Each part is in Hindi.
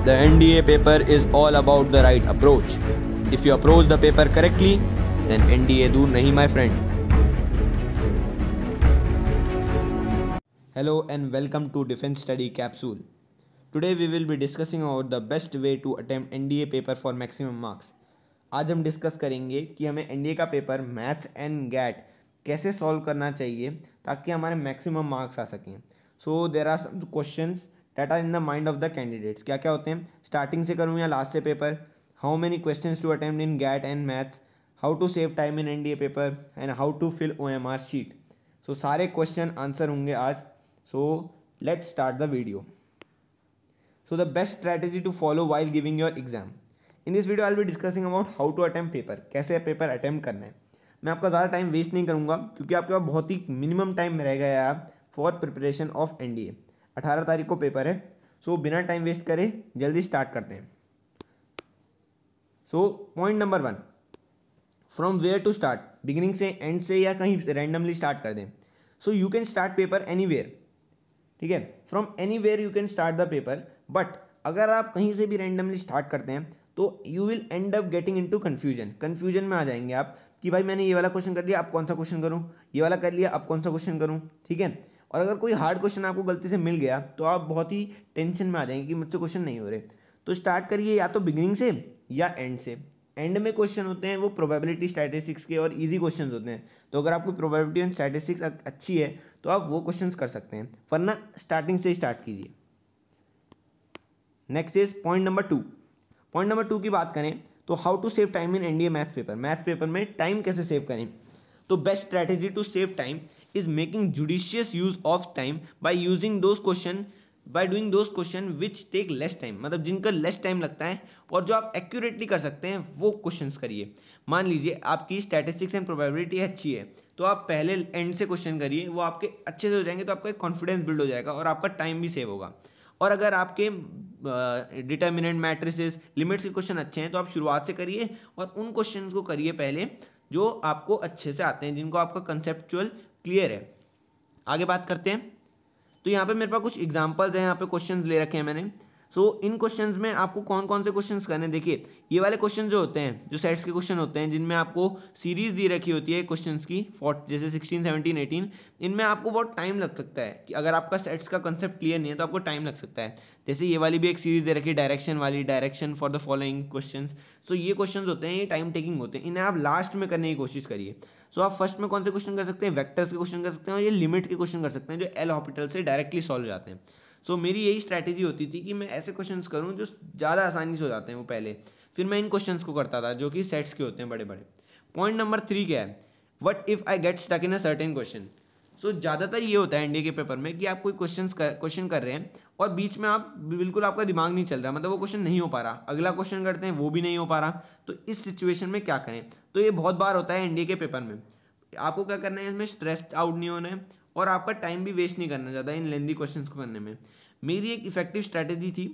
The NDA paper is all about the right approach. If you approach the paper correctly, then NDA दूर नहीं my friend. Hello and welcome to Defense Study Capsule. Today we will be discussing about the best way to attempt NDA paper for maximum marks. आज हम डिस्कस करेंगे कि हमें NDA का पेपर मैथ्स एंड गैट कैसे सॉल्व करना चाहिए ताकि हमारे मैक्सिमम मार्क्स आ सकें. So there are some questions that are in the mind of the candidates. क्या क्या होते हैं, स्टार्टिंग से करूँ या लास्ट से paper, how many questions to attempt in GAT and maths, how to save time in NDA paper and how to fill OMR sheet. So सारे क्वेश्चन आंसर होंगे आज. So let's start the video. So the best strategy to follow while giving your exam. In this video I'll be discussing about how to attempt paper. कैसे पेपर अटैम्प्ट करना है. मैं आपका ज़्यादा टाइम वेस्ट नहीं करूँगा क्योंकि आपके पास बहुत ही मिनिमम टाइम रह गया है फॉर प्रिपरेशन ऑफ NDA. 18 तारीख को पेपर है. सो बिना टाइम वेस्ट करे जल्दी स्टार्ट करते हैं. So point number 1, from where to start. Beginning से, एंड से या कहीं रैंडमली स्टार्ट कर दें. So you can start paper anywhere. ठीक है, from anywhere you can start the paper. But अगर आप कहीं से भी रैंडमली स्टार्ट करते हैं तो you will and up getting into confusion में आ जाएंगे आप कि भाई मैंने ये वाला क्वेश्चन कर लिया, अब कौन सा क्वेश्चन करूं, ये वाला कर लिया, अब कौन सा क्वेश्चन करूं. ठीक है, और अगर कोई हार्ड क्वेश्चन आपको गलती से मिल गया तो आप बहुत ही टेंशन में आ जाएंगे कि मुझसे क्वेश्चन नहीं हो रहे. तो स्टार्ट करिए या तो बिगिनिंग से या एंड से. एंड में क्वेश्चन होते हैं वो प्रोबेबिलिटी स्टैटिस्टिक्स के और इजी क्वेश्चंस होते हैं. तो अगर आपको प्रोबेबिलिटी एंड स्टैटिस्टिक्स अच्छी है तो आप वो क्वेश्चंस कर सकते हैं, वरना स्टार्टिंग से ही स्टार्ट कीजिए. Next is point number 2. Point number 2 की बात करें तो how to save time in NDA math paper. Math paper में टाइम कैसे सेव करें. तो best strategy to save time is making judicious use of time by using those question, by doing those question which take less time. मतलब जिनका लेस टाइम लगता है और जो आप एक्यूरेटली कर सकते हैं वो क्वेश्चंस करिए. मान लीजिए आपकी स्टैटिस्टिक्स एंड प्रोबेबिलिटी अच्छी है तो आप पहले एंड से क्वेश्चन करिए, वो आपके अच्छे से हो जाएंगे तो आपका एक कॉन्फिडेंस बिल्ड हो जाएगा और आपका टाइम भी सेव होगा. और अगर आपके डिटर्मिनेंट मैट्रिसेस लिमिट्स के क्वेश्चन अच्छे हैं तो आप शुरुआत से करिए और उन क्वेश्चंस को करिए पहले जो आपको अच्छे से आते हैं, जिनको आपका कंसेप्चुअल क्लियर है. आगे बात करते हैं. तो यहाँ पे मेरे पास कुछ एग्जांपल्स हैं, यहाँ पे क्वेश्चंस ले रखे हैं मैंने. सो इन क्वेश्चंस में आपको कौन कौन से क्वेश्चंस करने, देखिए ये वाले क्वेश्चन जो होते हैं, जो सेट्स के क्वेश्चन होते हैं जिनमें आपको सीरीज दी रखी होती है क्वेश्चंस की, जैसे 16, 17, 18, इनमें आपको बहुत टाइम लग सकता है कि अगर आपका सेट्स का कंसेप्ट क्लियर नहीं है तो आपको टाइम लग सकता है. जैसे ये वाली भी एक सीरीज दे रखी है डायरेक्शन वाली, direction for the following questions. So ये क्वेश्चन होते हैं, ये टाइम टेकिंग होते हैं, इन्हें आप लास्ट में करने की कोशिश करिए. सो आप फर्स्ट में कौन से क्वेश्चन कर सकते हैं, वेक्टर्स के क्वेश्चन कर सकते हैं और ये लिमिट के क्वेश्चन कर सकते हैं जो एल हॉस्पिटल से डायरेक्टली सॉल्व हो जाते हैं. सो मेरी यही स्ट्रैटेजी होती थी कि मैं ऐसे क्वेश्चंस करूं जो ज़्यादा आसानी से हो जाते हैं वो पहले, फिर मैं इन क्वेश्चंस को करता था जो कि सेट्स के होते हैं बड़े बड़े. पॉइंट नंबर 3 क्या है, what if I get stuck in a certain question. So ज़्यादातर ये होता है NDA के पेपर में कि आप कोई क्वेश्चन कर रहे हैं और बीच में आप बिल्कुल आपका दिमाग नहीं चल रहा, मतलब वो क्वेश्चन नहीं हो पा रहा, अगला क्वेश्चन करते हैं वो भी नहीं हो पा रहा. तो इस सिचुएशन में क्या करें. तो ये बहुत बार होता है NDA के पेपर में. आपको क्या करना है, इसमें स्ट्रेस्ड आउट नहीं होना है और आपका टाइम भी वेस्ट नहीं करना ज़्यादा इन लेंदी क्वेश्चंस को करने में. मेरी एक इफेक्टिव स्ट्रैटेजी थी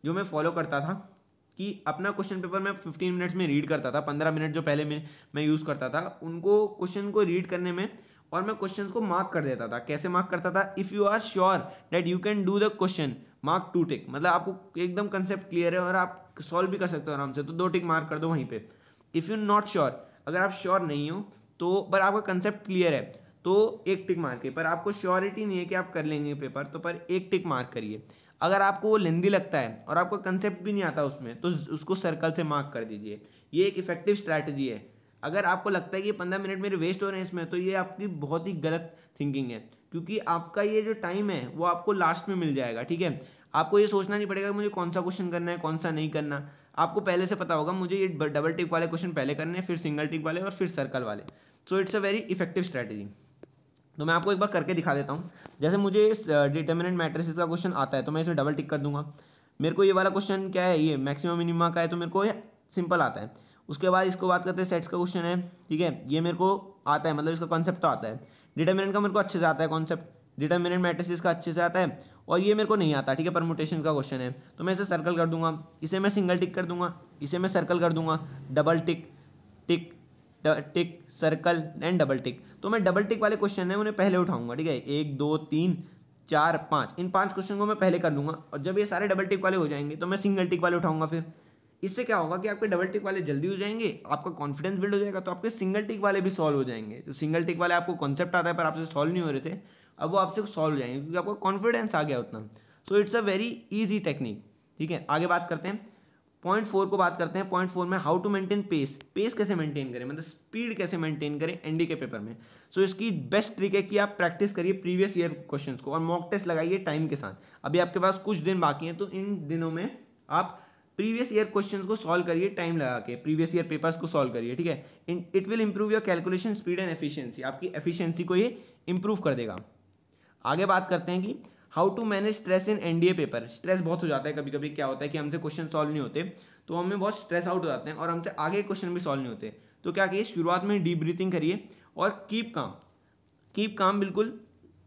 जो मैं फॉलो करता था कि अपना क्वेश्चन पेपर मैं 15 मिनट्स में रीड करता था. 15 मिनट जो पहले मैं यूज़ करता था उनको क्वेश्चन को रीड करने में, और मैं क्वेश्चन को मार्क कर देता था. कैसे मार्क करता था, if you are sure that you can do the question mark 2 tick. मतलब आपको एकदम कंसेप्ट क्लियर है और आप सॉल्व भी कर सकते हो आराम से, तो 2 टिक मार्क कर दो वहीं पे. इफ़ यू नॉट श्योर, अगर आप श्योर नहीं हो तो पर आपका कंसेप्ट क्लियर है तो 1 टिक मार्क है, पर आपको श्योरिटी नहीं है कि आप कर लेंगे पेपर तो पर 1 टिक मार्क करिए. अगर आपको वो लेंदी लगता है और आपको कंसेप्ट भी नहीं आता उसमें तो उसको सर्कल से मार्क कर दीजिए. ये एक इफेक्टिव स्ट्रैटेजी है. अगर आपको लगता है कि 15 मिनट मेरे वेस्ट हो रहे हैं इसमें, तो ये आपकी बहुत ही गलत थिंकिंग है, क्योंकि आपका ये जो टाइम है वो आपको लास्ट में मिल जाएगा. ठीक है, आपको ये सोचना नहीं पड़ेगा मुझे कौन सा क्वेश्चन करना है कौन सा नहीं करना. आपको पहले से पता होगा मुझे ये डबल टिक वाले क्वेश्चन पहले करने हैं, फिर सिंगल टिक वाले और फिर सर्कल वाले. So it's a very effective strategy. तो मैं आपको एक बार करके दिखा देता हूँ. जैसे मुझे डिटर्मिनेंट मैट्रिसेस का क्वेश्चन आता है तो मैं इसमें डबल टिक कर दूंगा. मेरे को ये वाला क्वेश्चन क्या है, ये मैक्सिमम मिनिमा का है तो मेरे को ये सिंपल आता है. उसके बाद इसको बात करते हैं, सेट्स का क्वेश्चन है. ठीक है, ये मेरे को आता है, मतलब इसका कॉन्सेप्ट तो आता है. डिटर्मिनेंट का मेरे को अच्छे से आता है कॉन्सेप्ट, डिटर्मिनेंट मैट्रिसेस का अच्छे से आता है, और ये मेरे को नहीं आता. ठीक है, परमुटेशन का क्वेश्चन है तो मैं इसे सर्कल कर दूंगा, इसे मैं सिंगल टिक कर दूंगा, इसे मैं सर्कल कर दूंगा, double tick tick tick circle and double tick. तो मैं डबल टिक वाले क्वेश्चन है उन्हें पहले उठाऊंगा. ठीक है, 1 2 3 4, 5, इन 5 क्वेश्चन को मैं पहले कर लूँगा, और जब ये सारे डबल टिक वाले हो जाएंगे तो मैं सिंगल टिक वाले उठाऊंगा। फिर इससे क्या होगा कि आपके डबल टिक वाले जल्दी हो जाएंगे, आपका कॉन्फिडेंस बिल्ड हो जाएगा, तो आपके सिंगल टिक वाले भी सॉल्व हो जाएंगे। तो सिंगल टिक वाले आपको कॉन्सेप्ट आता है पर आपसे सॉल्व नहीं हो रहे थे, अब वो आपसे सॉल्व हो जाएंगे क्योंकि आपको कॉन्फिडेंस आ गया उतना। So it's a very easy technique. ठीक है, आगे बात करते हैं पॉइंट 4 को बात करते हैं। पॉइंट 4 में how to maintain pace, pace कैसे मेंटेन करें, मतलब स्पीड कैसे मेंटेन करें एनडी के पेपर में। सो इसकी बेस्ट ट्रिक है कि आप प्रैक्टिस करिए प्रीवियस ईयर क्वेश्चंस को और मॉक टेस्ट लगाइए टाइम के साथ। अभी आपके पास कुछ दिन बाकी हैं, तो इन दिनों में आप प्रीवियस ईयर क्वेश्चंस को सॉल्व करिए टाइम लगा के, प्रीवियस ईयर पेपर्स को सॉल्व करिए। ठीक है, it will improve your calculation speed and efficiency, आपकी एफिशिएंसी को ये इंप्रूव कर देगा। आगे बात करते हैं कि how to manage stress in NDA paper. Stress बहुत हो जाता है कभी कभी, क्या होता है कि हमसे क्वेश्चन सॉल्व नहीं होते तो हमें बहुत स्ट्रेस आउट हो जाते हैं और हमसे आगे क्वेश्चन भी सॉल्व नहीं होते। तो क्या करिए, शुरुआत में डीप ब्रीथिंग करिए और कीप काम, बिल्कुल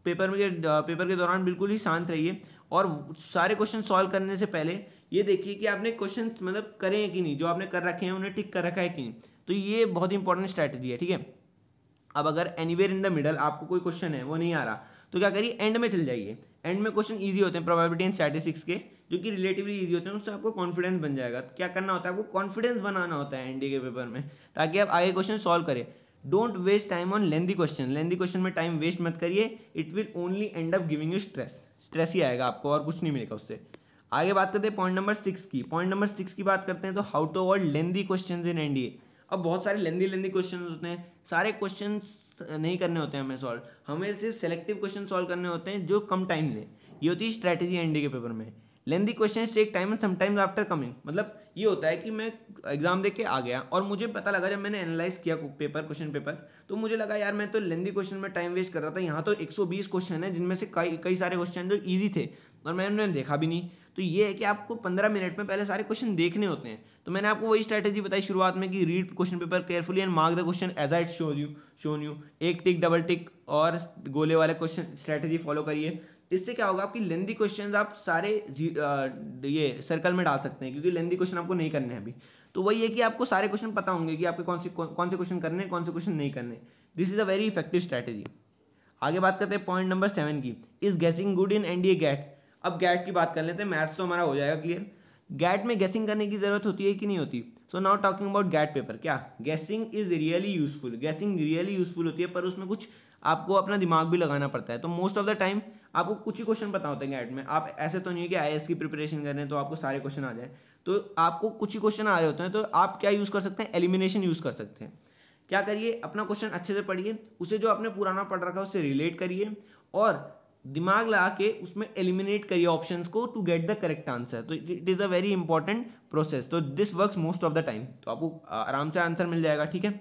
पेपर के दौरान बिल्कुल ही शांत रहिए और सारे क्वेश्चन सॉल्व करने से पहले ये देखिए कि आपने क्वेश्चन मतलब करे हैं कि नहीं, जो आपने कर रखे हैं उन्हें टिक कर रखा है कि नहीं। तो ये बहुत इंपॉर्टेंट स्ट्रैटेजी है। ठीक है, अब अगर एनीवेयर इन द मिडल आपको कोई क्वेश्चन है वो नहीं आ रहा तो क्या करिए, एंड में चल जाइए। एंड में क्वेश्चन इजी होते हैं प्रोबेबिलिटी एंड स्टैटिस्टिक्स के, जो कि रिलेटिवली इजी होते हैं, उससे आपको कॉन्फिडेंस बन जाएगा। क्या करना होता है, आपको कॉन्फिडेंस बनाना होता है एनडी के पेपर में, ताकि आप आगे क्वेश्चन सॉल्व करें। Don't waste time on lengthy question में टाइम वेस्ट मत करिए, it will only end up giving you stress ही आएगा आपको और कुछ नहीं मिलेगा उससे। आगे बात करते हैं पॉइंट नंबर 6 की। पॉइंट नंबर 6 की बात करते हैं तो how to avoid lengthy questions in NDA. अब बहुत सारे लेंदी क्वेश्चन होते हैं, सारे क्वेश्चन नहीं करने होते हैं हमें सॉल्व, हमें सिर्फ सेलेक्टिव क्वेश्चन सॉल्व करने होते हैं जो कम टाइम लें। ये होती है स्ट्रैटेजी एनडी के पेपर में। Lengthy question take time and sometimes after coming, मतलब ये होता है कि मैं एग्जाम देख के आ गया और मुझे पता लगा जब मैंने एनालाइज किया क्वेश्चन पेपर, तो मुझे लगा यार मैं तो लेंदी क्वेश्चन में टाइम वेस्ट कर रहा था, यहाँ तो 120 क्वेश्चन है जिनमें से कई सारे क्वेश्चन जो ईजी थे और मैंने देखा भी नहीं। तो ये है कि आपको 15 मिनट में पहले सारे क्वेश्चन देखने होते हैं। तो मैंने आपको वही स्ट्रैटेजी बताई शुरुआत में कि read question paper carefully and mark the question as I shown you. एक टिक, डबल टिक और गोले वाले क्वेश्चन स्ट्रैटेजी फॉलो करिए। इससे क्या होगा, आपकी लेंदी क्वेश्चन आप सारे ये सर्कल में डाल सकते हैं, क्योंकि लेंदी क्वेश्चन आपको नहीं करने हैं अभी। तो वही है कि आपको सारे क्वेश्चन पता होंगे कि आपके कौन से क्वेश्चन करने हैं, कौन से क्वेश्चन नहीं करने। This is a very effective strategy. आगे बात करते हैं पॉइंट नंबर 7 की, इज गेसिंग गुड इन एनडीए गैट। अब गैट की बात कर लेते हैं, मैथ्स तो हमारा हो जाएगा क्लियर। गैट में गेसिंग करने की जरूरत होती है कि नहीं होती। So now talking about GAT paper, क्या guessing is really useful, guessing really useful होती है, पर उसमें कुछ आपको अपना दिमाग भी लगाना पड़ता है। तो मोस्ट ऑफ द टाइम आपको कुछ ही क्वेश्चन पता होते हैं गैट में। आप ऐसे तो नहीं है कि आईएएस की प्रिपरेशन कर रहे हैं तो आपको सारे क्वेश्चन आ जाए, तो आपको कुछ ही क्वेश्चन आ रहे होते हैं। तो आप क्या यूज़ कर सकते हैं, एलिमिनेशन यूज़ कर सकते हैं। क्या करिए, अपना क्वेश्चन अच्छे से पढ़िए, उसे जो आपने पुराना पढ़ रखा है उससे रिलेट करिए और दिमाग लगा के उसमें एलिमिनेट करिए ऑप्शंस को to get the correct answer. तो it is a very important process. तो this works most of the time, तो आपको आराम से आंसर मिल जाएगा। ठीक है,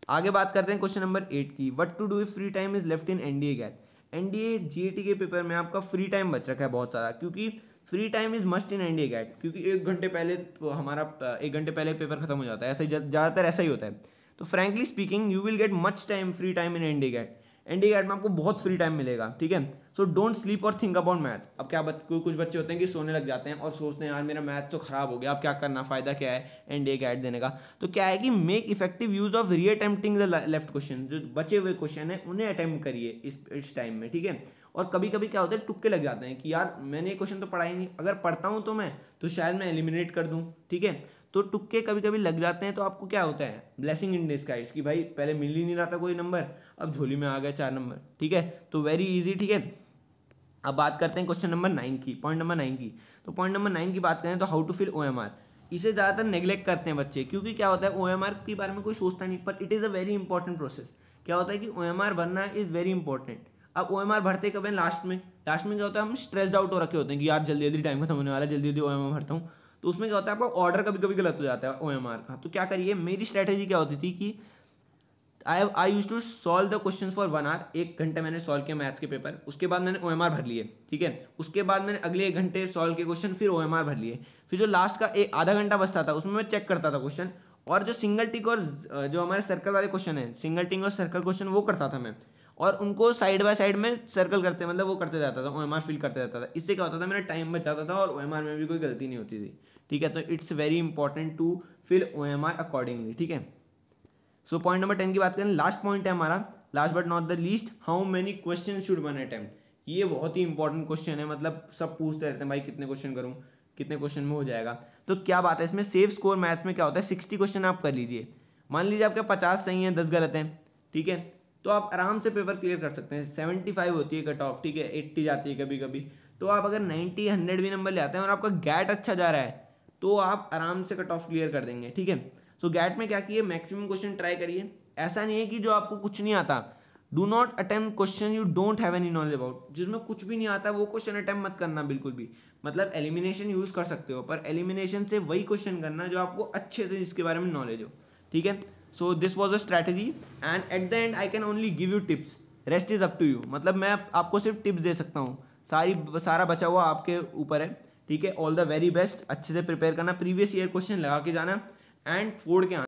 आगे बात करते हैं क्वेश्चन नंबर 8 की, what to do if free time is left in NDA GAT. NDA GAT के पेपर में आपका फ्री टाइम बच रखा है बहुत सारा, क्योंकि free time is must in NDA GAT, क्योंकि 1 घंटे पहले तो हमारा 1 घंटे पहले पेपर खत्म हो जाता है, ऐसे ज़्यादातर ऐसा ही होता है। तो frankly speaking you will get much time free time in NDA GAT. NDA GAT में आपको बहुत फ्री टाइम मिलेगा। ठीक है, सो डोंट स्लीप और थिंक अबाउट मैथ्स। अब क्या कुछ बच्चे होते हैं कि सोने लग जाते हैं और सोचते हैं यार मेरा मैथ तो खराब हो गया, अब क्या करना, फायदा क्या है एनडीए गैट देने का। तो क्या है कि मेक इफेक्टिव यूज ऑफ री अटेम्प्टिंग द लेफ्ट क्वेश्चन, जो बचे हुए क्वेश्चन है उन्हें अटेम्प्ट करिए इस टाइम में। ठीक है, और कभी कभी क्या होता है, तुक्के लग जाते हैं कि यार मैंने ये क्वेश्चन तो पढ़ा ही नहीं, अगर पढ़ता हूँ तो मैं तो शायद मैं एलिमिनेट कर दूँ। ठीक है, तो तुक्के कभी कभी लग जाते हैं, तो आपको क्या होता है, ब्लेसिंग इन डिस्गाइज कि भाई पहले मिल ही नहीं रहा था कोई नंबर, अब झोली में आ गया 4 नंबर। ठीक है, तो वेरी इजी। ठीक है, अब बात करते हैं क्वेश्चन नंबर 9 की, पॉइंट नंबर 9 की। तो पॉइंट नंबर 9 की बात करें तो हाउ टू फिल ओएमआर। इसे ज़्यादातर नेग्लेक्ट करते हैं बच्चे, क्योंकि क्या होता है ओएमआर के बारे में कोई सोचता नहीं, पर it is a very important process. क्या होता है कि ओएमआर भरना इज़ वेरी इंपॉर्टेंट। अब ओएमआर भरते कब हैं, लास्ट में क्या होता है, हम स्ट्रेस्ड आउट हो रखे होते हैं कि यार जल्दी टाइम खत्म होने वाला है, जल्दी ओएमआर भरता हूँ। तो उसमें क्या होता है, आपका ऑर्डर कभी कभी गलत हो जाता है ओएमआर का। तो क्या करिए, मेरी स्ट्रैटेजी क्या होती थी कि I used to solve the question for 1 hour. 1 घंटे मैंने सॉल्व किया मैथ्स के पेपर, उसके बाद मैंने ओएमआर भर लिए। ठीक है, उसके बाद मैंने अगले 1 घंटे सॉल्व के क्वेश्चन, फिर ओएमआर भर लिए। फिर जो लास्ट का आधा घंटा बचता था उसमें मैं चेक करता था क्वेश्चन, और जो सिंगल टिक और जो हमारे सर्कल वाले क्वेश्चन है, सिंगल टिक और सर्कल क्वेश्चन, वो करता था मैं, और उनको साइड बाय साइड में सर्कल करते, मतलब वो करते जाता था, ओएमआर फिल करते जाता था। इससे क्या होता था, मेरा टाइम बच जाता था और ओएमआर में भी कोई गलती नहीं होती थी। ठीक है, तो it's very important to fill OMR accordingly. ठीक है, सो पॉइंट नंबर 10 की बात करें, लास्ट पॉइंट है हमारा, last but not the least, how many question should one attempt. ये बहुत ही इंपॉर्टेंट क्वेश्चन है, मतलब सब पूछते रहते हैं भाई कितने क्वेश्चन करूँ, कितने क्वेश्चन में हो जाएगा। तो क्या बात है, इसमें सेफ स्कोर मैथ्स में क्या होता है, 60 क्वेश्चन आप कर लीजिए, मान लीजिए आपके 50 सही हैं 10 गलत हैं, ठीक है, तो आप आराम से पेपर क्लियर कर सकते हैं। 75 होती है कट ऑफ, ठीक है, 80 जाती है कभी कभी, तो आप अगर 90 100 भी नंबर ले आते हैं और आपका गैट अच्छा जा रहा है तो आप आराम से कट ऑफ क्लियर कर देंगे, ठीक है। सो गैट में क्या किए, मैक्सिमम क्वेश्चन ट्राई करिए। ऐसा नहीं है कि जो आपको कुछ नहीं आता, do not attempt question you don't have any knowledge about, जिसमें कुछ भी नहीं आता वो क्वेश्चन अटेम्प्ट मत करना बिल्कुल भी। मतलब एलिमिनेशन यूज कर सकते हो, पर एलिमिनेशन से वही क्वेश्चन करना जो आपको अच्छे से जिसके बारे में नॉलेज हो, ठीक है। So this was a strategy and at the end I can only give you tips, rest is up to you. मतलब मैं आपको सिर्फ टिप्स दे सकता हूँ, सारा बचा हुआ आपके ऊपर है, ठीक है। ऑल द वेरी बेस्ट, अच्छे से प्रिपेयर करना, प्रीवियस ईयर क्वेश्चन लगा के जाना एंड फोड़ के आना।